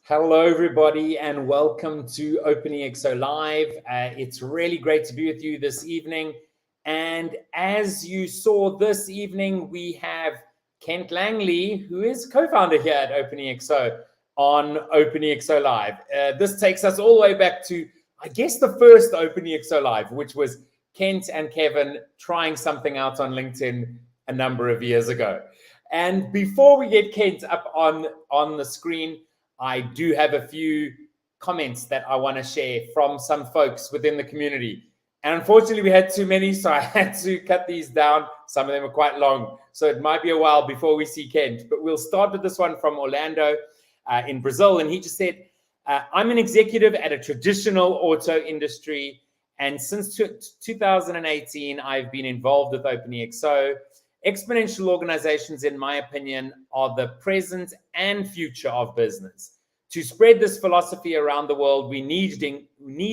Hello, everybody, and welcome to OpenExO Live. It's really great to be with you this evening. And as you saw this evening, we have Kent Langley, who is co-founder here at OpenExO on OpenExO Live. This takes us all the way back to, I guess, the first OpenExO Live, which was Kent and Kevin trying something out on LinkedIn a number of years ago. And before we get Kent up on the screen, I do have a few comments that I want to share from some folks within the community. And unfortunately, we had too many, so I had to cut these down. Some of them are quite long, so it might be a while before we see Kent. But we'll start with this one from Orlando in Brazil. And he just said, I'm an executive at a traditional auto industry. And since 2018, I've been involved with OpenExO. Exponential organizations, in my opinion, are the present and future of business. To spread this philosophy around the world, we need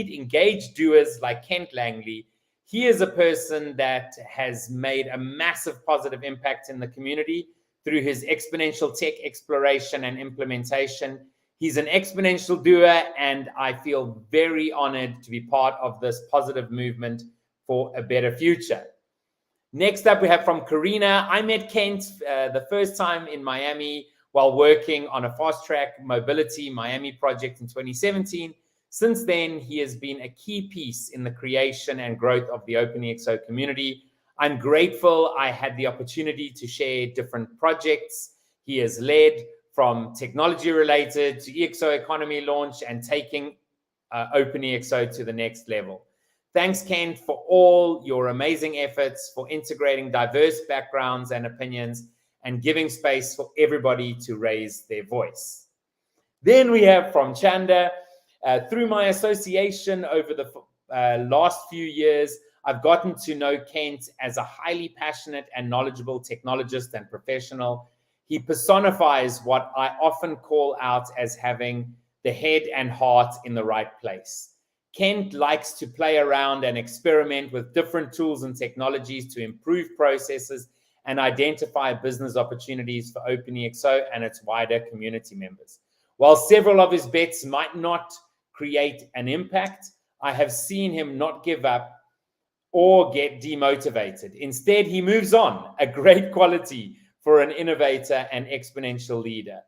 engaged doers like Kent Langley. He is a person that has made a massive positive impact in the community through his exponential tech exploration and implementation. He's an exponential doer, and I feel very honored to be part of this positive movement for a better future. Next up, we have from Karina. I met Kent the first time in Miami while working on a fast-track mobility Miami project in 2017. Since then, he has been a key piece in the creation and growth of the OpenExO community. I'm grateful I had the opportunity to share different projects he has led, from technology-related to EXO economy launch and taking OpenExO to the next level. Thanks, Kent, for all your amazing efforts for integrating diverse backgrounds and opinions and giving space for everybody to raise their voice. Then we have from Chanda, through my association over the last few years, I've gotten to know Kent as a highly passionate and knowledgeable technologist and professional. He personifies what I often call out as having the head and heart in the right place. Kent likes to play around and experiment with different tools and technologies to improve processes and identify business opportunities for OpenExO and its wider community members. While several of his bets might not create an impact, I have seen him not give up or get demotivated. Instead, he moves on, a great quality for an innovator and exponential leader.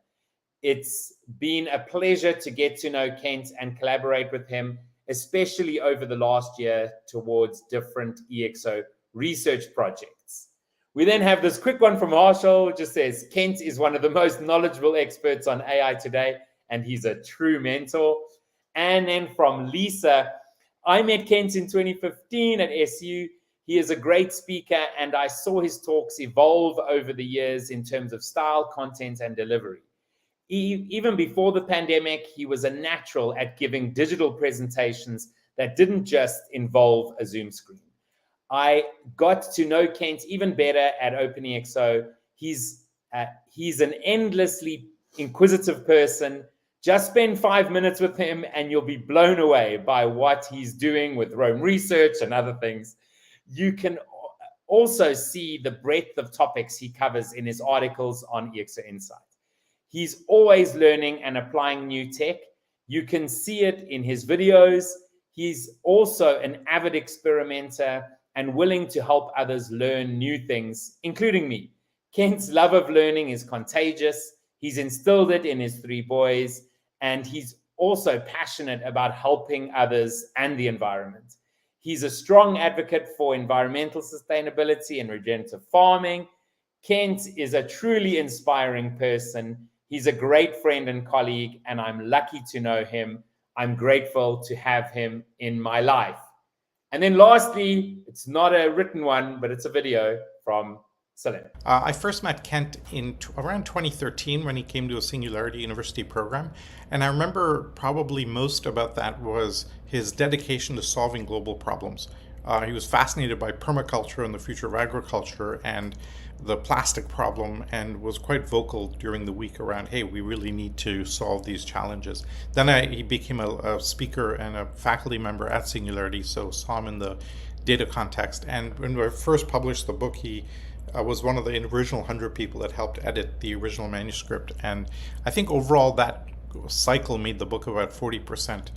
It's been a pleasure to get to know Kent and collaborate with him, especially over the last year towards different EXO research projects. We then have this quick one from Marshall, which just says, Kent is one of the most knowledgeable experts on AI today, and he's a true mentor. And then from Lisa, I met Kent in 2015 at SU. He is a great speaker, and I saw his talks evolve over the years in terms of style, content, and delivery. Even before the pandemic, he was a natural at giving digital presentations that didn't just involve a Zoom screen. I got to know Kent even better at OpenExO. He's an endlessly inquisitive person. Just spend 5 minutes with him and you'll be blown away by what he's doing with Rome Research and other things. You can also see the breadth of topics he covers in his articles on EXO Insight. He's always learning and applying new tech. You can see it in his videos. He's also an avid experimenter and willing to help others learn new things, including me. Kent's love of learning is contagious. He's instilled it in his 3 boys, and he's also passionate about helping others and the environment. He's a strong advocate for environmental sustainability and regenerative farming. Kent is a truly inspiring person. He's a great friend and colleague, and I'm lucky to know him. I'm grateful to have him in my life. And then lastly, it's not a written one, but it's a video from Salim. I first met Kent in around 2013 when he came to a Singularity University program. And I remember probably most about that was his dedication to solving global problems. He was fascinated by permaculture and the future of agriculture and the plastic problem, and was quite vocal during the week around, hey, we really need to solve these challenges. Then he became a speaker and a faculty member at Singularity, so saw him in the data context. And when we first published the book, he was one of the original 100 people that helped edit the original manuscript. And I think overall that cycle made the book about 40%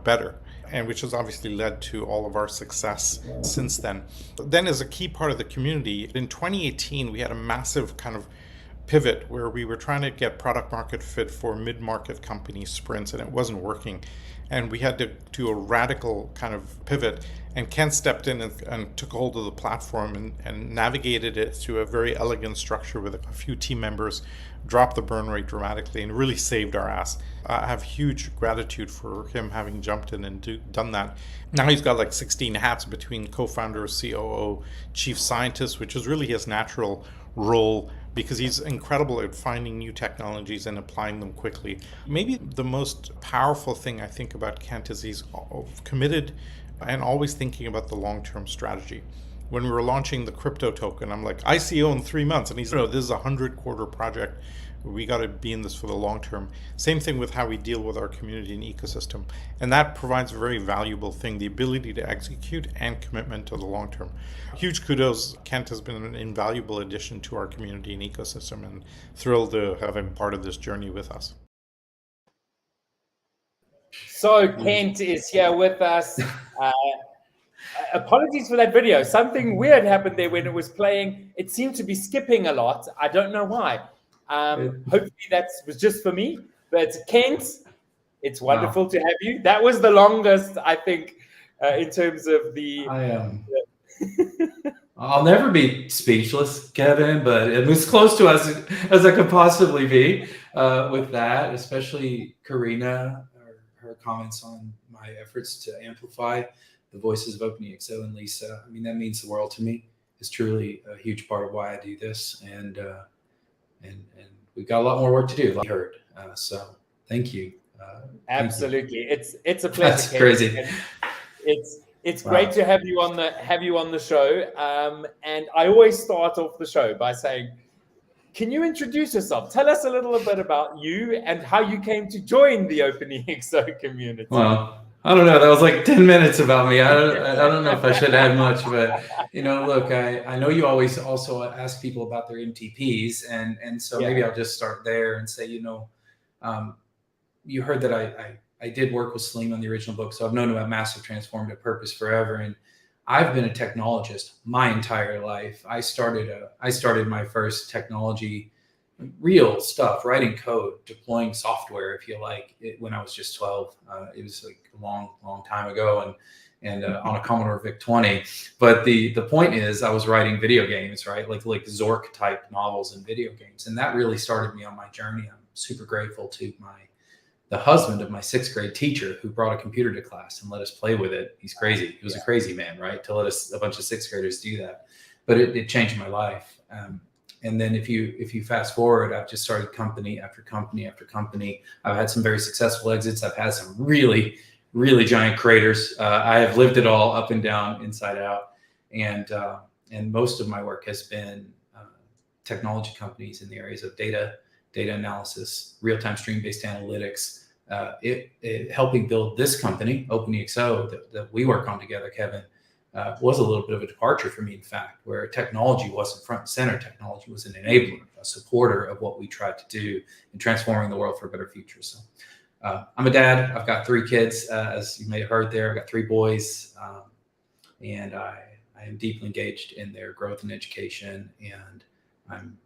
better, and which has obviously led to all of our success since then. Then, as a key part of the community, in 2018, we had a massive kind of pivot where we were trying to get product market fit for mid-market company sprints, and it wasn't working. And we had to do a radical kind of pivot. And Kent stepped in and took hold of the platform and navigated it to a very elegant structure with a few team members, dropped the burn rate dramatically, and really saved our ass. I have huge gratitude for him having jumped in and done that. Now he's got like 16 hats between co-founder, COO, chief scientist, which is really his natural role, because he's incredible at finding new technologies and applying them quickly. Maybe the most powerful thing I think about Kent is he's committed and always thinking about the long-term strategy. When we were launching the crypto token, I'm like, ICO in 3 months. And he's, no, this is a 100-quarter project. We got to be in this for the long term. Same thing with how we deal with our community and ecosystem. And that provides a very valuable thing, the ability to execute and commitment to the long term. Huge kudos. Kent has been an invaluable addition to our community and ecosystem, and thrilled to have him part of this journey with us. So Kent is here with us. Apologies for that video. Something weird happened there when it was playing. It seemed to be skipping a lot. I don't know why. Hopefully that was just for me. But Kent, it's wonderful to have you. That was the longest, I think, in terms of the... I'll never be speechless, Kevin, but it was close to as I could possibly be with that, especially Karina, her comments on my efforts to amplify the voices of OpenExO, and Lisa. I mean, that means the world to me. It's truly a huge part of why I do this, and we've got a lot more work to do, like you heard. So thank you. Absolutely, thank you. It's a pleasure. That's crazy. It's great to have you on the show. And I always start off the show by saying, can you introduce yourself? Tell us a little bit about you and how you came to join the OpenExO community. Well, I don't know. That was like 10 minutes about me. I don't know if I should add much, but look, I know you always also ask people about their MTPs, and so maybe I'll just start there and say, you heard that I did work with Salim on the original book, so I've known about massive transformative purpose forever, and I've been a technologist my entire life. I started my first technology, real stuff, writing code, deploying software, if you like, when I was just 12. It was like a long time ago, and on a Commodore VIC-20. But the point is, I was writing video games, right? Like Zork type novels and video games, and that really started me on my journey. I'm super grateful to the husband of my 6th grade teacher, who brought a computer to class and let us play with it. He's crazy. He was a crazy man, right? To let us, a bunch of 6th graders, do that. But it changed my life. And then if you fast forward, I've just started company after company after company. I've had some very successful exits. I've had some really, really giant craters. I have lived it all, up and down, inside out. And most of my work has been technology companies in the areas of data analysis, real-time stream-based analytics, helping build this company, OpenExO, that we work on together, Kevin, was a little bit of a departure for me, in fact, where technology wasn't front and center. Technology was an enabler, a supporter of what we tried to do in transforming the world for a better future. So I'm a dad. I've got 3 kids, as you may have heard there. I've got 3 boys, and I am deeply engaged in their growth and education, and I'm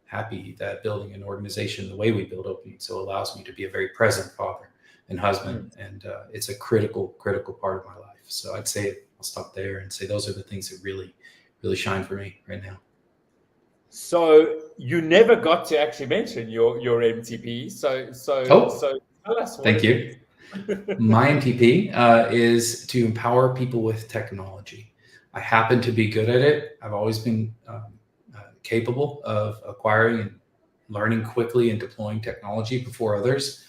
happy that building an organization the way we build OpenExO allows me to be a very present father and husband, and it's a critical part of my life. So I'd say I'll stop there and say those are the things that really, really shine for me right now. So you never got to actually mention your MTP. So tell us. Thank you. My MTP is to empower people with technology. I happen to be good at it. I've always been capable of acquiring and learning quickly and deploying technology before others.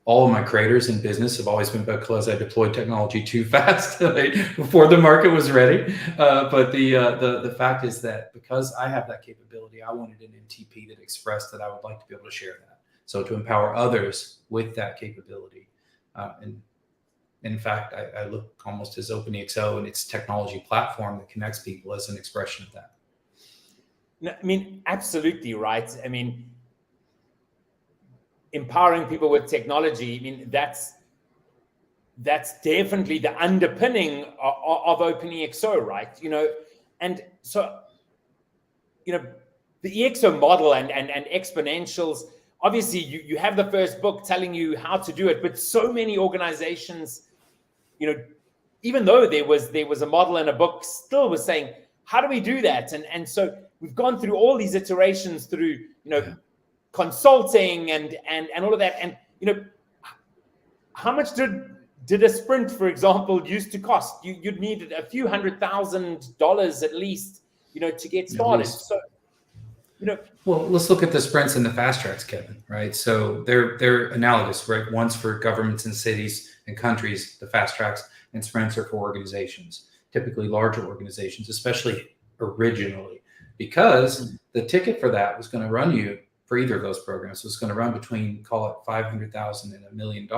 All of my creators in business have always been because I deployed technology too fast before the market was ready. But the fact is that because I have that capability, I wanted an MTP that expressed that I would like to be able to share that. So to empower others with that capability. And in fact, I look almost as OpenExO and its technology platform that connects people as an expression of that. I mean, absolutely right. I mean, empowering people with technology, I mean, that's definitely the underpinning of OpenExO, right? You know, and so, you know, the EXO model and exponentials, obviously you have the first book telling you how to do it, but so many organizations, you know, even though there was a model and a book, still was saying, how do we do that? And so we've gone through all these iterations through, you know, consulting and all of that. And, you know, how much did a sprint, for example, used to cost? You'd need a few $100,000 at least, you know, to get started. So, you know, well, let's look at the sprints and the fast tracks, Kevin, right? So they're analogous, right? One's for governments and cities and countries, the fast tracks, and sprints are for organizations, typically larger organizations, especially originally, because the ticket for that was going to run you, for either of those programs, was going to run between, call it $500,000 and $1 million.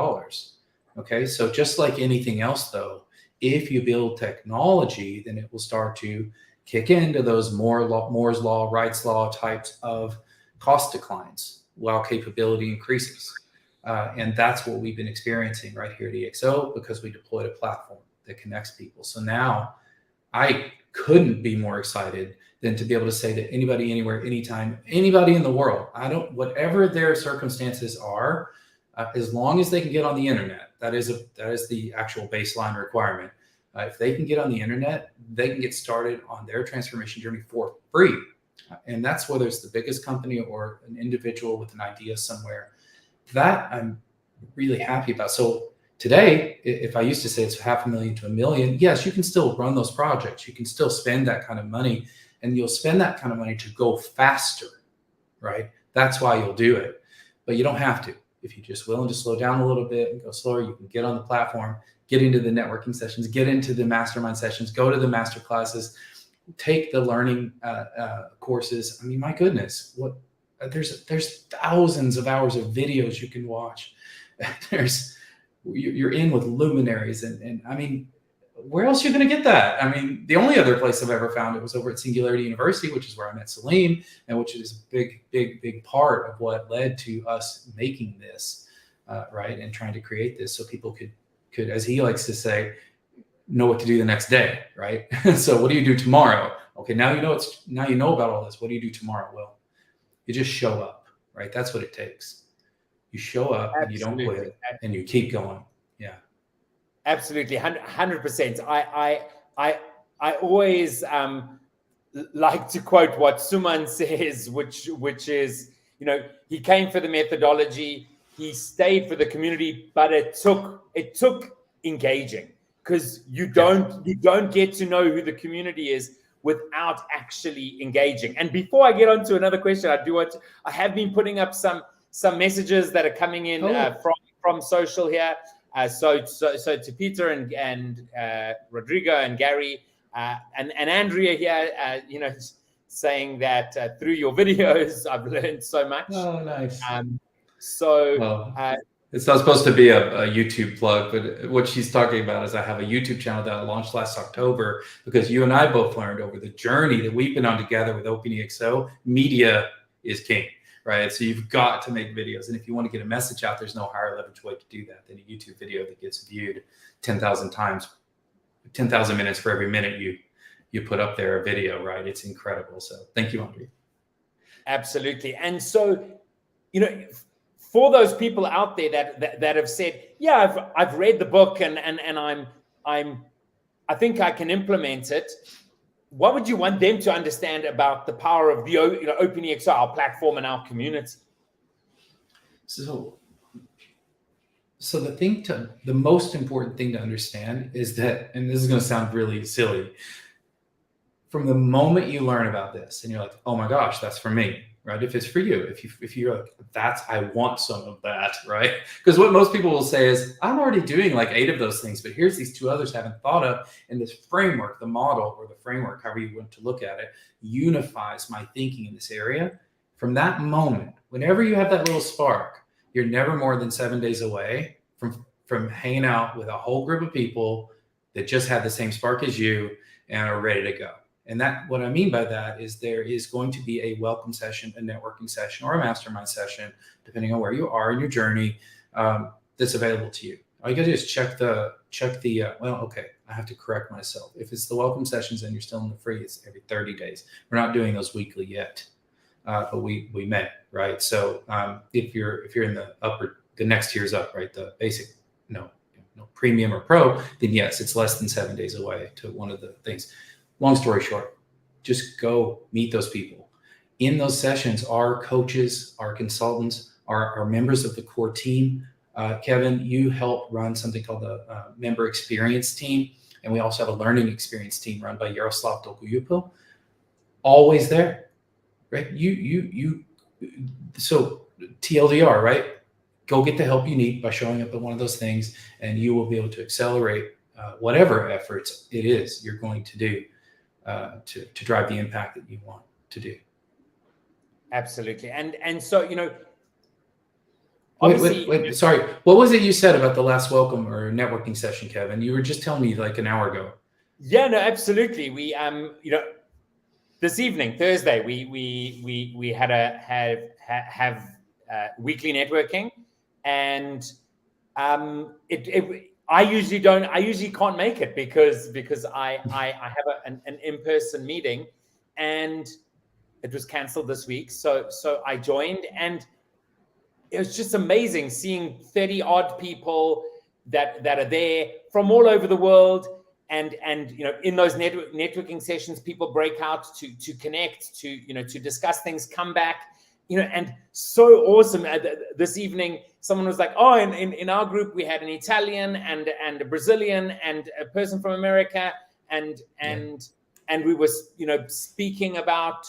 Okay, so just like anything else, though, if you build technology, then it will start to kick into those Moore's law, Wright's law types of cost declines while capability increases. And that's what we've been experiencing right here at EXO, because we deployed a platform that connects people. So now I couldn't be more excited than to be able to say that anybody, anywhere, anytime, anybody in the world, whatever their circumstances are, as long as they can get on the internet, that is the actual baseline requirement. If they can get on the internet, they can get started on their transformation journey for free. And that's whether it's the biggest company or an individual with an idea somewhere. That I'm really happy about. So today, if I used to say it's $500,000 to $1 million, yes, you can still run those projects. You can still spend that kind of money, and you'll spend that kind of money to go faster, right? That's why you'll do it. But you don't have to. If you're just willing to slow down a little bit and go slower, you can get on the platform, get into the networking sessions, get into the mastermind sessions, go to the master classes, take the learning courses. I mean, my goodness, there's thousands of hours of videos you can watch. You're in with luminaries, and I mean, where else are you going to get that? I mean, the only other place I've ever found it was over at Singularity University, which is where I met Salim, and which is a big part of what led to us making this, right, and trying to create this so people could, as he likes to say, know what to do the next day, right? So what do you do tomorrow? Okay, now you know about all this. What do you do tomorrow? Well, you just show up, right? That's what it takes. You show up. Absolutely. And you don't quit, and you keep going. Yeah. Absolutely, 100%. I always like to quote what Suman says, which is, you know, he came for the methodology, he stayed for the community, but it took engaging, because you don't get to know who the community is without actually engaging. And before I get on to another question, I have been putting up some messages that are coming in from social here. So to Peter and Rodrigo and Gary and Andrea here, you know, saying that through your videos, I've learned so much. Oh, nice. It's not supposed to be a YouTube plug, but what she's talking about is I have a YouTube channel that I launched last October, because you and I both learned over the journey that we've been on together with OpenExO, media is king. Right. So you've got to make videos. And if you want to get a message out, there's no higher leverage way to do that than a YouTube video that gets viewed 10,000 times, 10,000 minutes for every minute you put up there a video. Right. It's incredible. So thank you, Andre. Absolutely. And so, you know, for those people out there that have said, yeah, I've read the book and I think I can implement it. What would you want them to understand about the power of the OpenExO, our platform, and our community? So the most important thing to understand is that, and this is going to sound really silly, from the moment you learn about this and you're like, oh my gosh, that's for me, right? If it's for you, if you're like, I want some of that, right? Because what most people will say is, I'm already doing like 8 of those things, but here's these 2 others I haven't thought of. And this framework, the model or the framework, however you want to look at it, unifies my thinking in this area. From that moment, whenever you have that little spark, you're never more than 7 days away from hanging out with a whole group of people that just had the same spark as you and are ready to go. And that, what I mean by that is there is going to be a welcome session, a networking session, or a mastermind session, depending on where you are in your journey, that's available to you. All you gotta do is check the I have to correct myself. If it's the welcome sessions and you're still in the free, it's every 30 days. We're not doing those weekly yet, but we may, right? So if you're in the next tier's up, right? The basic, no premium or pro, then yes, it's less than 7 days away to one of the things. Long story short, just go meet those people. In those sessions, our coaches, our consultants, our members of the core team. Kevin, you help run something called the member experience team. And we also have a learning experience team run by Yaroslav Dolguyupo. Always there, right? So TLDR, right? Go get the help you need by showing up at one of those things, and you will be able to accelerate whatever efforts it is you're going to do to drive the impact that you want to do. Absolutely. And so, Wait, sorry. What was it you said about the last welcome or networking session, Kevin? You were just telling me like an hour ago. Yeah, no, absolutely. We, this evening, Thursday, we had have weekly networking, and I usually can't make it because I have an in-person meeting, and it was canceled this week. So I joined, and it was just amazing seeing 30 odd people that are there from all over the world. And in those networking sessions, people break out to connect, to discuss things, come back, and so awesome. This evening, someone was like, oh, in our group, we had an Italian and a Brazilian and a person from America. And we were, speaking about,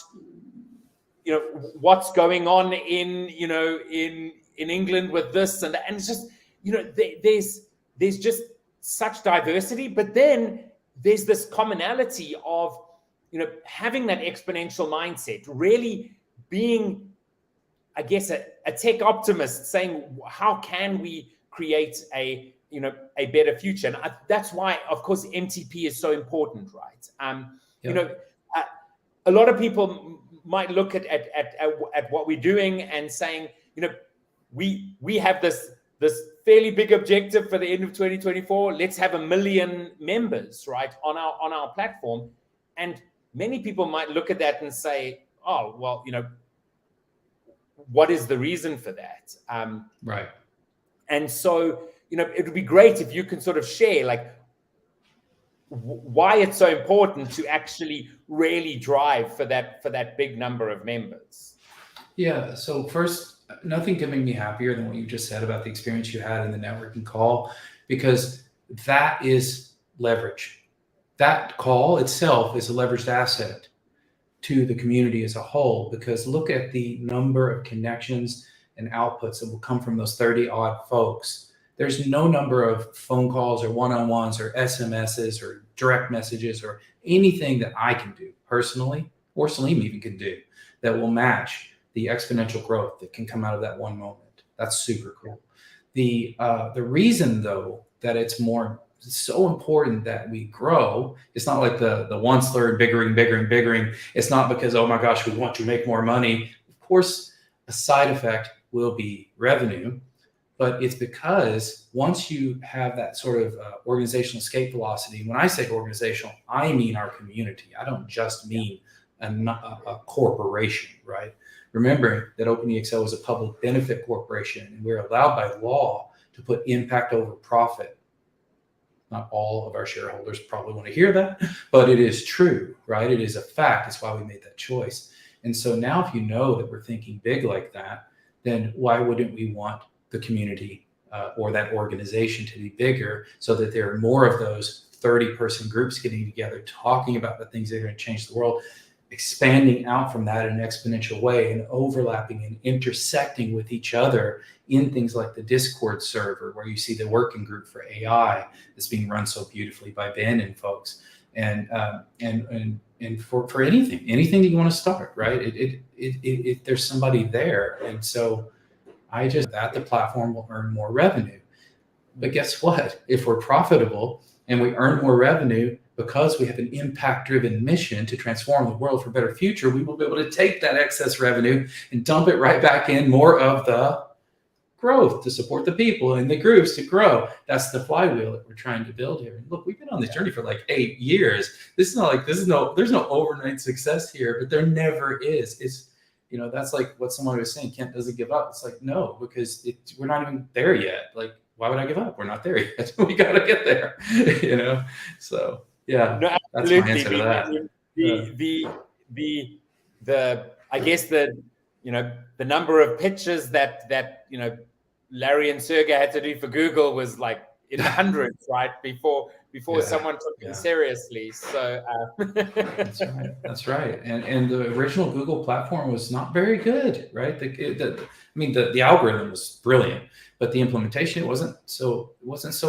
what's going on in England with this and that. And it's just, there's just such diversity, but then there's this commonality of, having that exponential mindset, really being, I guess, a tech optimist, saying, how can we create a better future? And that's why, of course, MTP is so important, right? A lot of people might look at what we're doing and saying, we have this fairly big objective for the end of 2024. Let's have 1 million members, right, on our platform. And many people might look at that and say, oh, well, what is the reason for that? Right. And so, it would be great if you can sort of share, like, why it's so important to actually really drive for that big number of members. Yeah. So first, nothing can make me happier than what you just said about the experience you had in the networking call, because that is leverage. That call itself is a leveraged asset to the community as a whole, because look at the number of connections and outputs that will come from those 30 odd folks. There's no number of phone calls or one-on-ones or SMSs or direct messages or anything that I can do personally, or Salim even can do, that will match the exponential growth that can come out of that one moment. That's super cool. The reason, though, that it's so important that we grow, it's not like the once learned biggering. It's not because, oh my gosh, we want to make more money. Of course, a side effect will be revenue. But it's because once you have that sort of organizational escape velocity, when I say organizational, I mean our community. I don't just mean a corporation, right? Remembering that OpenExO is a public benefit corporation, and we're allowed by law to put impact over profit. Not all of our shareholders probably want to hear that, but it is true, right? It is a fact. It's why we made that choice. And so now if you know that we're thinking big like that, then why wouldn't we want the community or that organization to be bigger, so that there are more of those 30-person groups getting together, talking about the things that are going to change the world, expanding out from that in an exponential way, and overlapping and intersecting with each other in things like the Discord server, where you see the working group for AI that's being run so beautifully by Ben and folks, and for anything that you want to start, right? There's somebody there, and so the platform will earn more revenue. But guess what? If we're profitable and we earn more revenue, because we have an impact-driven mission to transform the world for a better future, we will be able to take that excess revenue and dump it right back in more of the growth to support the people and the groups to grow. That's the flywheel that we're trying to build here. And look, we've been on this journey for like 8 years. There's no overnight success here, but there never is. It's, that's like what someone was saying, Kent doesn't give up. It's like, no, because we're not even there yet. Like, why would I give up? We're not there yet. We got to get there, So yeah, no, that's my answer to that. I guess the number of pitches that Larry and Sergey had to do for Google was like in the hundreds, right? Before someone took it seriously. So that's right. And the original Google platform was not very good, right? The algorithm was brilliant, but the implementation wasn't so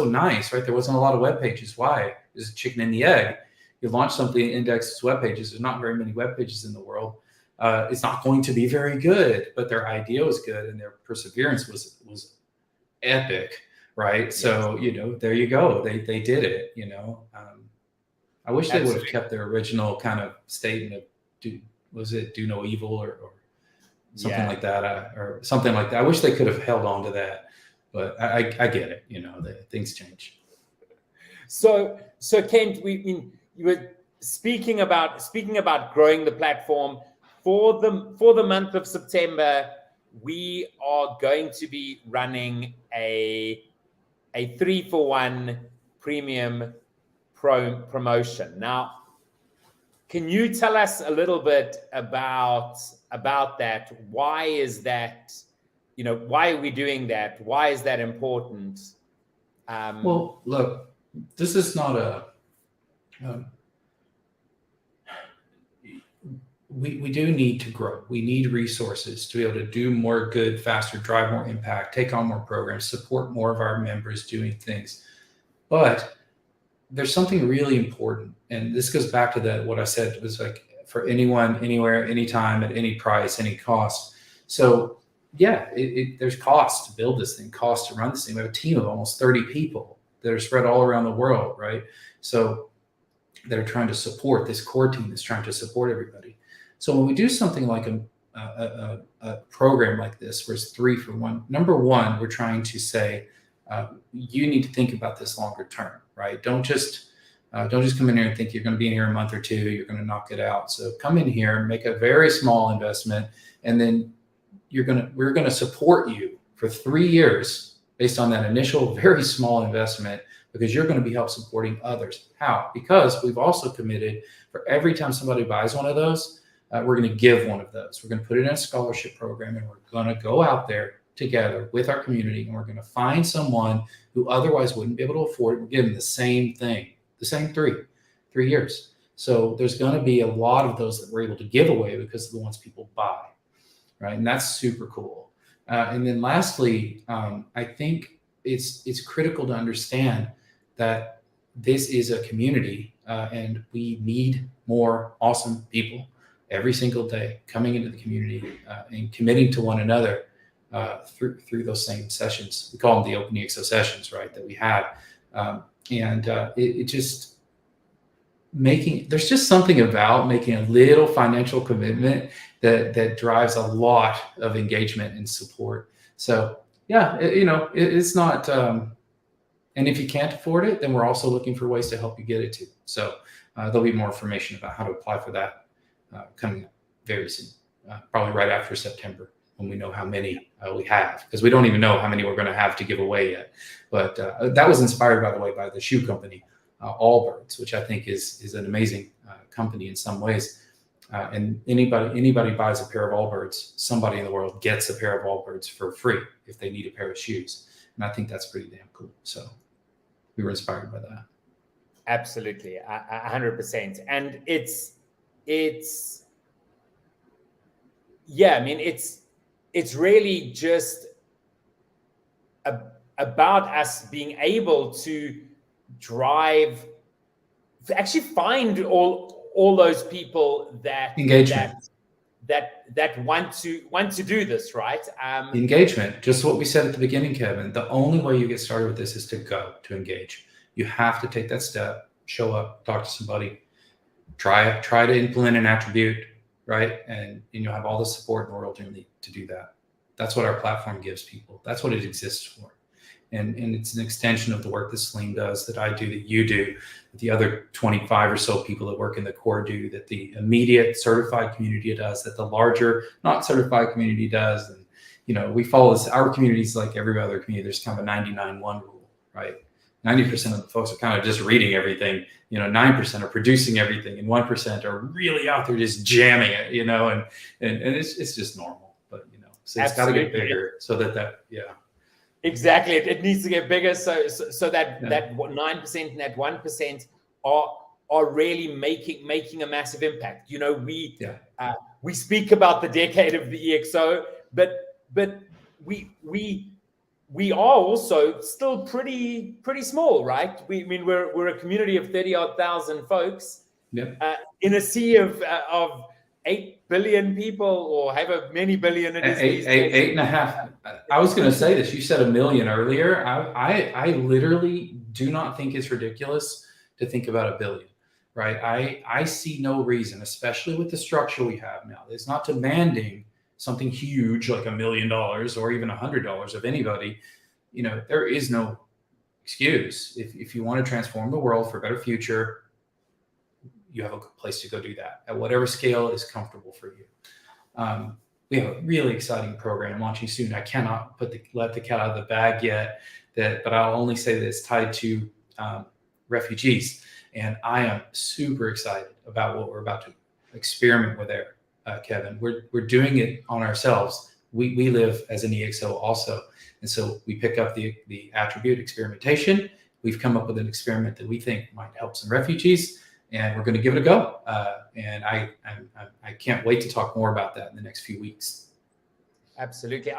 nice, right? There wasn't a lot of web pages. Why? It's a chicken and the egg. You launch something that indexes web pages. There's not very many web pages in the world. It's not going to be very good, but their idea was good and their perseverance was epic, right? Yes. So, there you go. They did it, I wish they would have kept their original kind of statement of do no evil or something like that, or something like that. I wish they could have held on to that, but I get it, things change. So Kent, you were speaking about growing the platform. For the month of September, we are going to be running a 3-for-1 premium promotion. Now, can you tell us a little bit about that? Why is that? Why are we doing that? Why is that important? Well, look, this is not a. We do need to grow. We need resources to be able to do more good, faster, drive more impact, take on more programs, support more of our members doing things. But there's something really important. And this goes back to what I said. It was like for anyone, anywhere, anytime, at any price, any cost. So yeah, there's cost to build this thing, cost to run this thing. We have a team of almost 30 people that are spread all around the world, right? So that are trying to support this core team that's trying to support everybody. So when we do something like a program like this, where it's 3-for-1, number one, we're trying to say, you need to think about this longer term, right? Don't just come in here and think you're going to be in here a month or two, you're going to knock it out. So come in here, make a very small investment, and then we're going to support you for 3 years based on that initial very small investment, because you're going to be help supporting others. How? Because we've also committed for every time somebody buys one of those, we're going to give one of those. We're going to put it in a scholarship program, and we're going to go out there together with our community, and we're going to find someone who otherwise wouldn't be able to afford it. We're giving the same thing, the same 3 years. So there's going to be a lot of those that we're able to give away because of the ones people buy, right? And that's super cool. And then lastly, I think it's critical to understand that this is a community, and we need more awesome people every single day coming into the community and committing to one another through those same sessions. We call them the OpenExO sessions, right, that we have. There's just something about making a little financial commitment that drives a lot of engagement and support. So yeah, it's not, and if you can't afford it, then we're also looking for ways to help you get it too. So there'll be more information about how to apply for that coming up very soon, probably right after September, when we know how many we have, because we don't even know how many we're going to have to give away yet. But that was inspired, by the way, by the shoe company, Allbirds, which I think is an amazing company in some ways. And anybody buys a pair of Allbirds, somebody in the world gets a pair of Allbirds for free if they need a pair of shoes. And I think that's pretty damn cool. So we were inspired by that. Absolutely, 100%. And it's really just about us being able to drive, to actually find all those people that engagement that want to do this, right? Engagement, just what we said at the beginning, Kevin. The only way you get started with this is to engage. You have to take that step, show up, talk to somebody, try to implement an attribute, right? And you'll have all the support in the world to do that. That's what our platform gives people. That's what it exists for. And it's an extension of the work that Salim does, that I do, that you do, that the other 25 or so people that work in the core do, that the immediate certified community does, that the larger not certified community does. And, we follow this. Our community is like every other community. There's kind of a 99-1 rule, right? 90% of the folks are kind of just reading everything, 9% are producing everything, and 1% are really out there just jamming it, and it's just normal, but, so it's got to get bigger so that, yeah. Exactly. It needs to get bigger so that 9% and that 1% are really making a massive impact. We speak about the decade of the EXO, but we are also still pretty small, right? We're a community of 30,000 odd folks, in a sea of 8 billion people, or however many billion it is. 8.5. I was going to say this. You said 1 million earlier. I literally do not think it's ridiculous to think about 1 billion, right? I see no reason, especially with the structure we have now. It's not demanding something huge like $1 million or even $100 of anybody. There is no excuse. If you want to transform the world for a better future, you have a place to go do that at whatever scale is comfortable for you. We have a really exciting program launching soon. I cannot let the cat out of the bag yet, but I'll only say that it's tied to refugees. And I am super excited about what we're about to experiment with there, Kevin. We're doing it on ourselves. We live as an EXO also. And so we pick up the attribute experimentation. We've come up with an experiment that we think might help some refugees, and we're going to give it a go. And I can't wait to talk more about that in the next few weeks. Absolutely.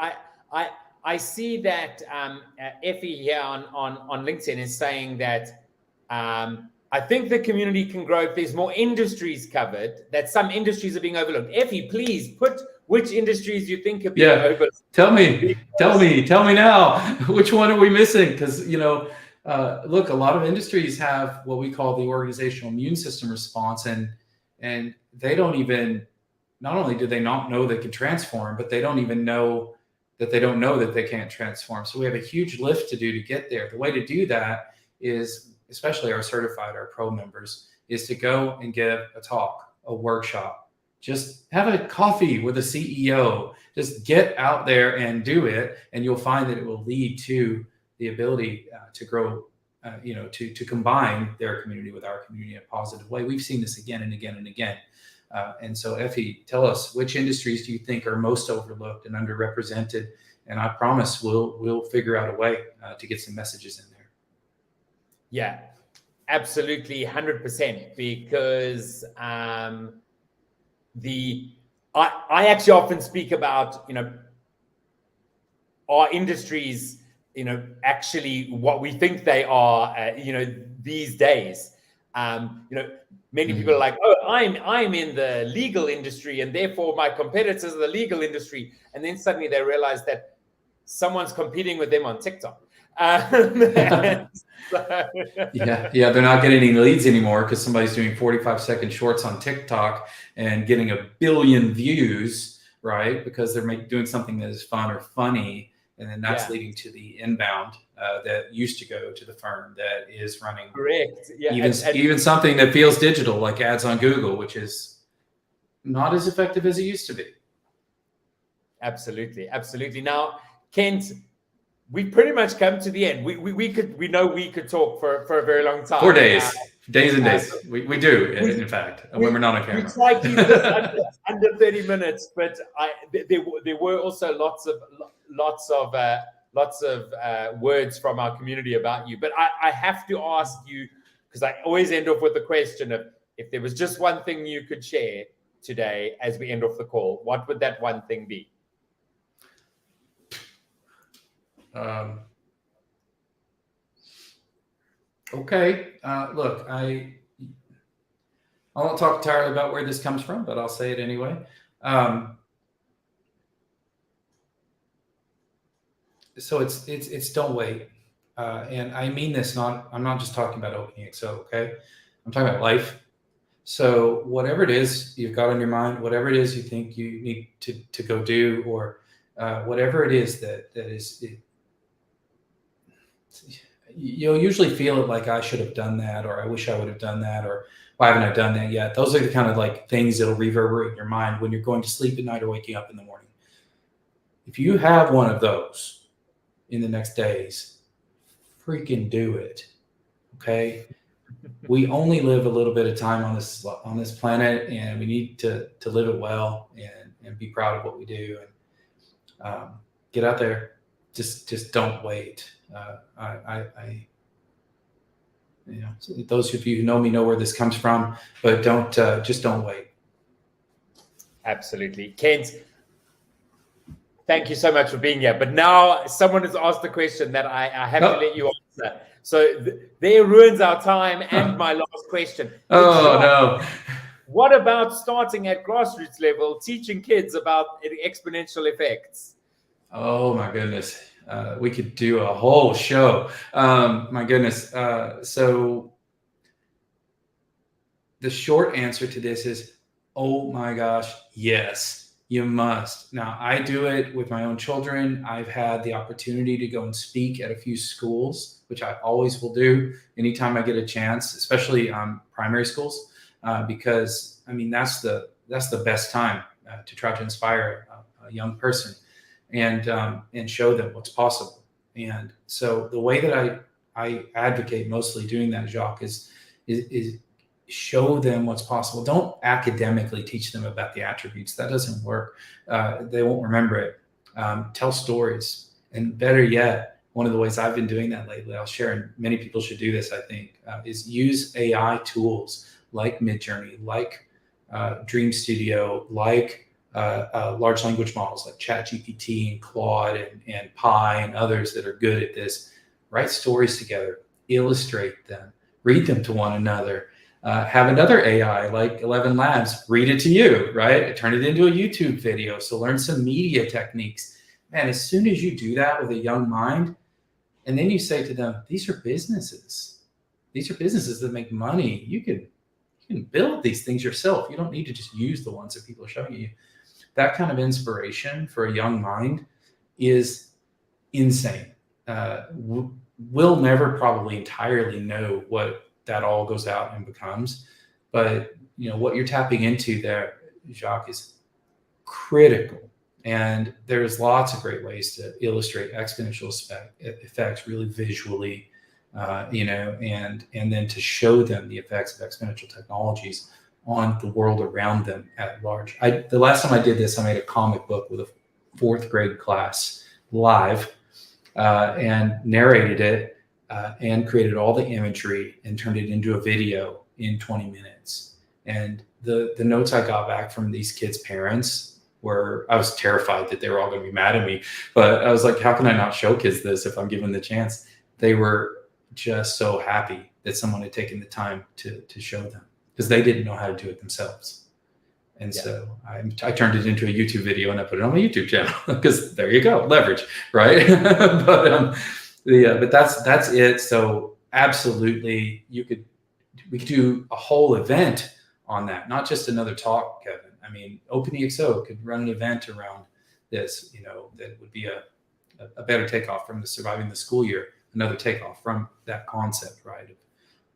I see that Effie here on LinkedIn is saying that I think the community can grow if there's more industries covered, that some industries are being overlooked. Effie, please put which industries you think are being overlooked. Tell me now. Which one are we missing? Because, look, a lot of industries have what we call the organizational immune system response, and they don't even, not only do they not know they can transform, but they don't even know that they don't know that they can't transform. So we have a huge lift to do to get there. The way to do that is, especially our pro members, is to go and give a talk, a workshop, just have a coffee with a CEO, just get out there and do it. And you'll find that it will lead to the ability to grow, to combine their community with our community in a positive way. We've seen this again and again and again. And so, Effie, tell us, which industries do you think are most overlooked and underrepresented? And I promise we'll figure out a way to get some messages in there. Yeah, absolutely, 100%. Because I actually often speak about our industries, actually what we think they are, these days. Many people are like, oh, I'm in the legal industry, and therefore my competitors are the legal industry. And then suddenly they realize that someone's competing with them on TikTok. Yeah, they're not getting any leads anymore because somebody's doing 45-second shorts on TikTok and getting 1 billion views, right? Because they're doing something that is fun or funny. And then that's leading to the inbound that used to go to the firm that is running. Correct. Yeah. Even something that feels digital, like ads on Google, which is not as effective as it used to be. Absolutely. Absolutely. Now, Kent, we pretty much come to the end. We could talk for a very long time. 4 days. Days and days. We do, in fact, when we're not on camera. We try to keep this under 30 minutes, but there were also lots of words from our community about you. But I have to ask you, because I always end off with the question of, if there was just one thing you could share today as we end off the call, what would that one thing be? Okay. Look, I won't talk entirely about where this comes from, but I'll say it anyway. So it's don't wait. and I mean this I'm not just talking about OpenExO, okay? I'm talking about life. So whatever it is you've got on your mind, whatever it is you think you need to go do, or whatever it is that is, you'll usually feel it like I should have done that, or I wish I would have done that, or why haven't I done that yet? Those are the kind of like things that'll reverberate in your mind when you're going to sleep at night or waking up in the morning. If you have one of those in the next days, freaking do it. Okay. We only live a little bit of time on this planet, and we need to live it well and be proud of what we do, and get out there. Just don't wait. Those of you who know me know where this comes from, but just don't wait. Absolutely. Kent, thank you so much for being here. But now someone has asked the question that I have to let you answer. So there ruins our time and my last question. No. What about starting at grassroots level, teaching kids about exponential effects? Oh my goodness. We could do a whole show. My goodness. So the short answer to this is, oh my gosh, yes, you must. Now, I do it with my own children. I've had the opportunity to go and speak at a few schools, which I always will do anytime I get a chance, especially primary schools, because I mean, that's the best time to try to inspire a young person and show them what's possible. And so the way that I advocate mostly doing that, Jacques, is show them what's possible. Don't academically teach them about the attributes. That doesn't work. They won't remember it. Tell stories. And better yet, one of the ways I've been doing that lately, I'll share, and many people should do this, I think, is use AI tools like Midjourney, like Dream Studio, like large language models like ChatGPT and Claude and Pi and others that are good at this. Write stories together, illustrate them, read them to one another. Have another AI like 11 Labs read it to you, right? Turn it into a YouTube video. So learn some media techniques. Man, as soon as you do that with a young mind, and then you say to them, these are businesses. These are businesses that make money. You can build these things yourself. You don't need to just use the ones that people are showing you. That kind of inspiration for a young mind is insane. We'll never probably entirely know what that all goes out and becomes, but what you're tapping into there, Jacques, is critical. And there's lots of great ways to illustrate exponential effects really visually, and then to show them the effects of exponential technologies on the world around them at large. The last time I did this, I made a comic book with a 4th grade class live and narrated it and created all the imagery and turned it into a video in 20 minutes. And the notes I got back from these kids' parents were, I was terrified that they were all going to be mad at me, but I was like, how can I not show kids this if I'm given the chance? They were just so happy that someone had taken the time to show them, because they didn't know how to do it themselves. And so I turned it into a YouTube video and I put it on my YouTube channel, because there you go, leverage, right? But that's it. So absolutely, we could do a whole event on that, not just another talk, Kevin. I mean, OpenExO could run an event around this, that would be a better takeoff from the surviving the school year, another takeoff from that concept, right, of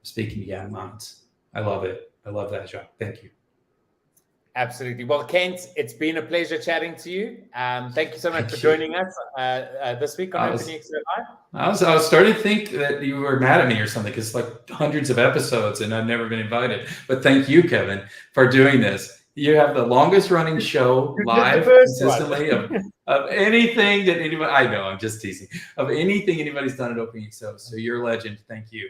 speaking to young minds. I love it. I love that, Jacques. Thank you. Absolutely. Well, Kent, it's been a pleasure chatting to you. Thank you so much for joining us this week on OpenExO Live. I was starting to think that you were mad at me or something, because like hundreds of episodes and I've never been invited. But thank you, Kevin, for doing this. You have the longest running show live consistently of anything that anybody, I know, I'm just teasing, of anything anybody's done at OpenExO. So you're a legend. Thank you.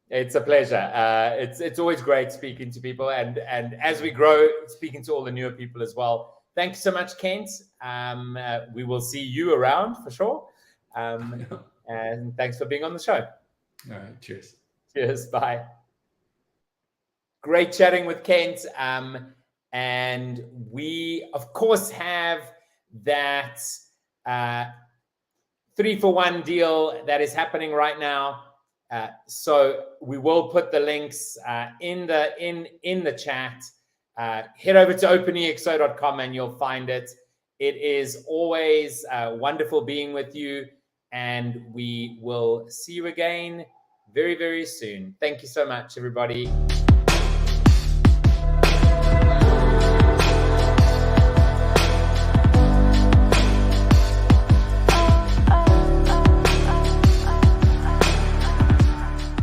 It's a pleasure. It's always great speaking to people, and as we grow, speaking to all the newer people as well. Thank you so much, Kent. We will see you around for sure. And thanks for being on the show. All right. Cheers. Cheers. Bye. Great chatting with Kent. And we, of course, have that 3-for-1 deal that is happening right now. So we will put the links in the chat. Head over to openexo.com and you'll find it. It is always wonderful being with you, and we will see you again very, very soon. Thank you so much, everybody.